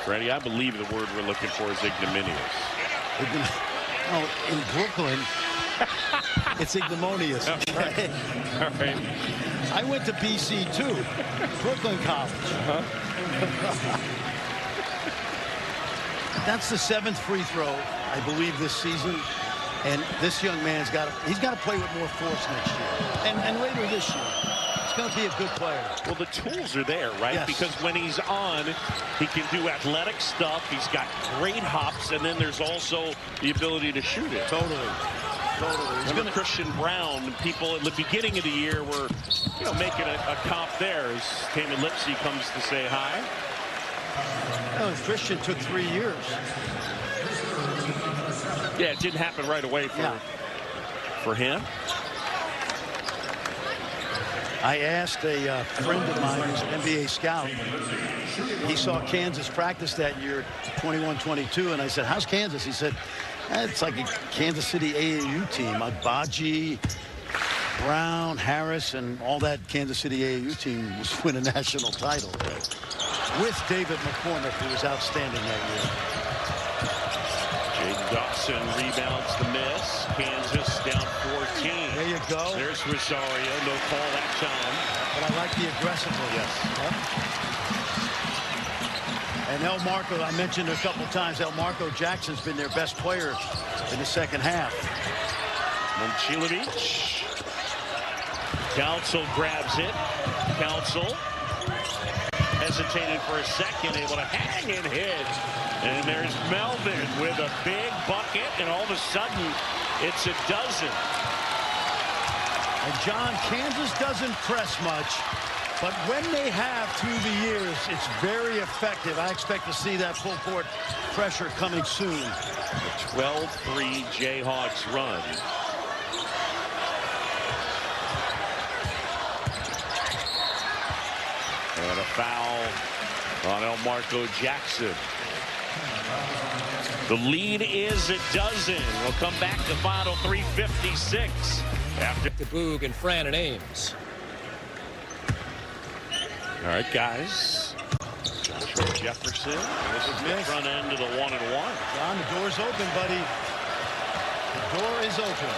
Freddie, I believe the word we're looking for is ignominious. Oh, in Brooklyn, it's ignominious. Okay. All right. I went to BC too, Brooklyn College. That's the 7th free throw, I believe, this season. And this young man's got to play with more force next year and later this year. He's going to be a good player. Well, the tools are there, right? Yes. Because when he's on, he can do athletic stuff. He's got great hops, and then there's also the ability to shoot it. Totally. Remember Christian Brown, people at the beginning of the year were, making a comp there as Tammy Lipsy comes to say hi. Well, Christian took 3 years. Yeah, it didn't happen right away for him. I asked a friend of mine who's an NBA scout. He saw Kansas practice that year, 21-22, and I said, how's Kansas? He said, it's like a Kansas City AAU team. Agbaji, Brown, Harris, and all that Kansas City AAU team was win a national title with David McCormick, who was outstanding that year. Jaden Dawson rebounds the miss. Kansas down 14. There you go. There's Rosario. No call that time. But I like the aggressiveness. Yes. Yep. And El Marco, I mentioned a couple times, El Marco Jackson's been their best player in the second half. Momcilovic. Council grabs it. Council hesitated for a second, able to hang and hit. And there's Melvin with a big bucket, and all of a sudden, it's a dozen. And John, Kansas doesn't press much, but when they have through the years, it's very effective. I expect to see that full court pressure coming soon. The 12-3 Jayhawks run. And a foul on El Marco Jackson. The lead is a dozen. We'll come back to final 3:56 after to Boog and Fran and Ames. All right, guys. Joshua Jefferson. This is the front end of the 1-and-1. John, the door's open, buddy. The door is open.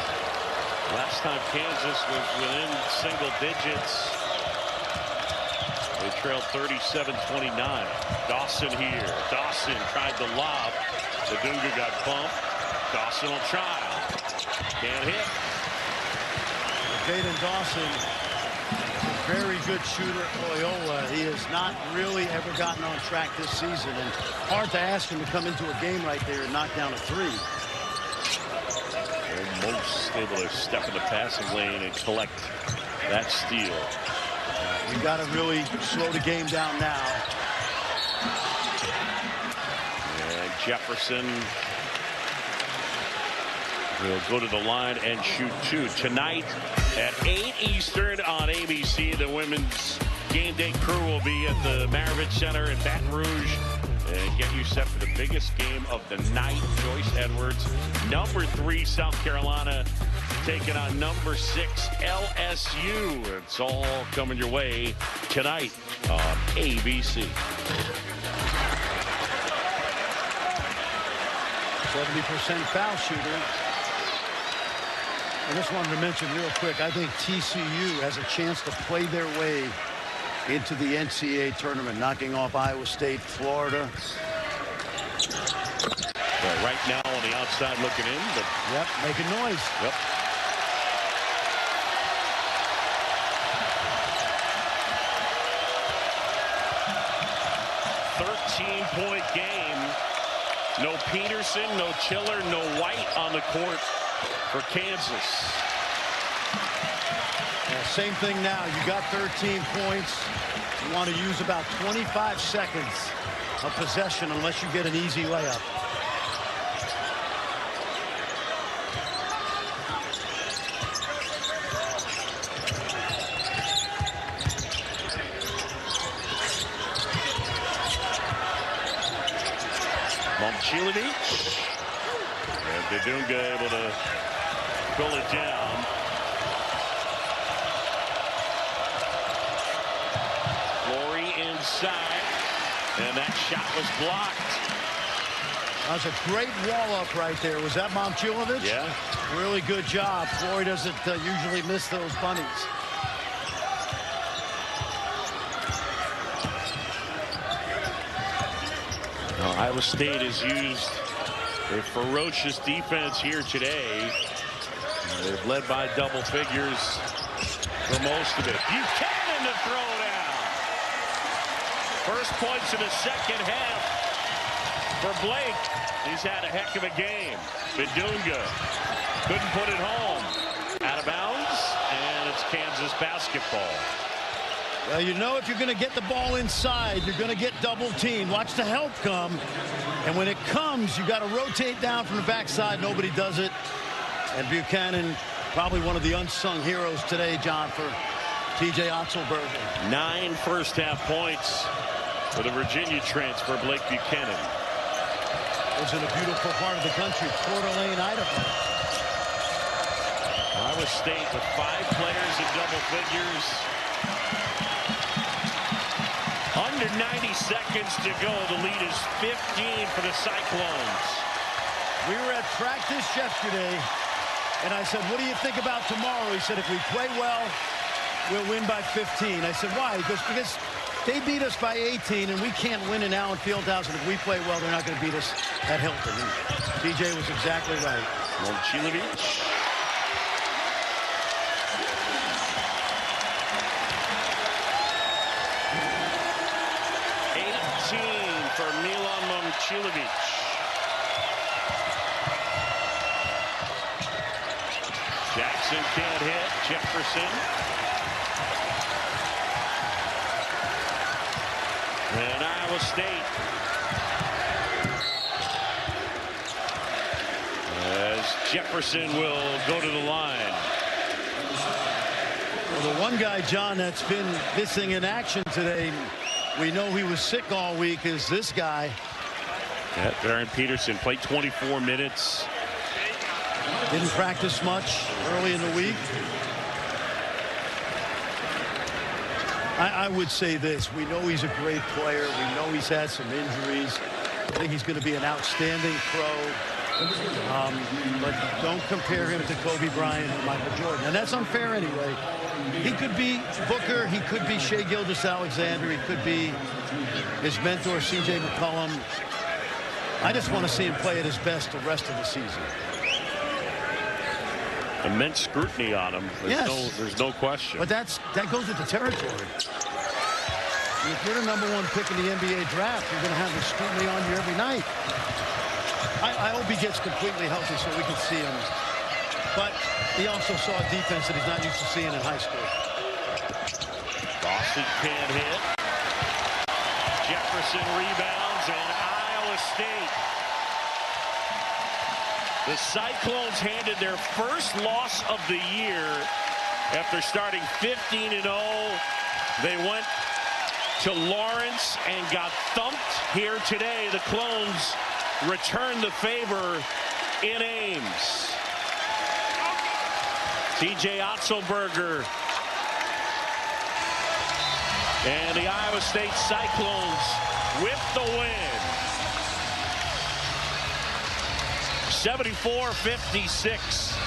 Last time Kansas was within single digits, they trailed 37-29. Dawson here. Dawson tried to lob. The Dunga got bumped. Dawson will try. Can't hit. Jaden Dawson is a very good shooter at Loyola. He has not really ever gotten on track this season, and hard to ask him to come into a game right there and knock down a three. Almost able to step in the passing lane and collect that steal. You got to really slow the game down now. And Jefferson will go to the line and shoot two. Tonight at 8 Eastern on ABC, the women's game day crew will be at the Maravich Center in Baton Rouge and get you set for the biggest game of the night. Joyce Edwards, number 3 South Carolina, taking on number 6 LSU. It's all coming your way tonight on ABC. 70% foul shooter. I just wanted to mention real quick, I think TCU has a chance to play their way into the NCAA tournament, knocking off Iowa State, Florida. Well, right now on the outside looking in, but yep, making noise. Yep. Point game. No Peterson, no Chiller, no White on the court for Kansas. Same thing now. You got 13 points. You want to use about 25 seconds of possession unless you get an easy layup. Momcilovic. And Dunga able to pull it down. Flory inside. And that shot was blocked. That was a great wall-up right there. Was that Momcilovic? Yeah. Really good job. Floyd doesn't usually miss those bunnies. Now, Iowa State has used a ferocious defense here today. They've led by double figures for most of it. Buchanan to throw down. First points in the second half for Blake. He's had a heck of a game. Bidunga couldn't put it home. Out of bounds, and it's Kansas basketball. Well, you know, if you're going to get the ball inside, you're going to get double teamed. Watch the help come. And when it comes, you got to rotate down from the backside. Nobody does it. And Buchanan, probably one of the unsung heroes today, John, for T.J. Otzelberger. 9 first-half points for the Virginia transfer, Blake Buchanan. Lives in a beautiful part of the country, Coeur d'Alene, Idaho. Iowa State with 5 players in double figures. Under 90 seconds to go. The lead is 15 for the Cyclones. We were at practice yesterday, and I said, what do you think about tomorrow? He said, if we play well, we'll win by 15. I said, why? He goes, because they beat us by 18, and we can't win in Allen Fieldhouse, and if we play well, they're not going to beat us at Hilton. And TJ was exactly right. Momcilovic. For Milan Momcilovic. Jackson can't hit. Jefferson. And Iowa State. As Jefferson will go to the line. Well, the one guy, John, that's been missing in action today, we know he was sick all week, is this guy. Yeah, Darren Peterson played 24 minutes. Didn't practice much early in the week. I would say this. We know he's a great player. We know he's had some injuries. I think he's going to be an outstanding pro. But don't compare him to Kobe Bryant or Michael Jordan. And that's unfair anyway. He could be Booker. He could be Shai Gilgeous-Alexander. He could be his mentor, C.J. McCollum. I just want to see him play at his best the rest of the season. Immense scrutiny on him. There's no question. But that goes with the territory. If you're the #1 pick in the NBA draft, you're going to have the scrutiny on you every night. I hope he gets completely healthy so we can see him. But he also saw a defense that he's not used to seeing in high school. Boston can't hit. Jefferson rebounds, and Iowa State. The Cyclones handed their first loss of the year after starting 15-0. They went to Lawrence and got thumped here today. The Clones return the favor in Ames. T.J. Otzelberger and the Iowa State Cyclones with the win. 74-56.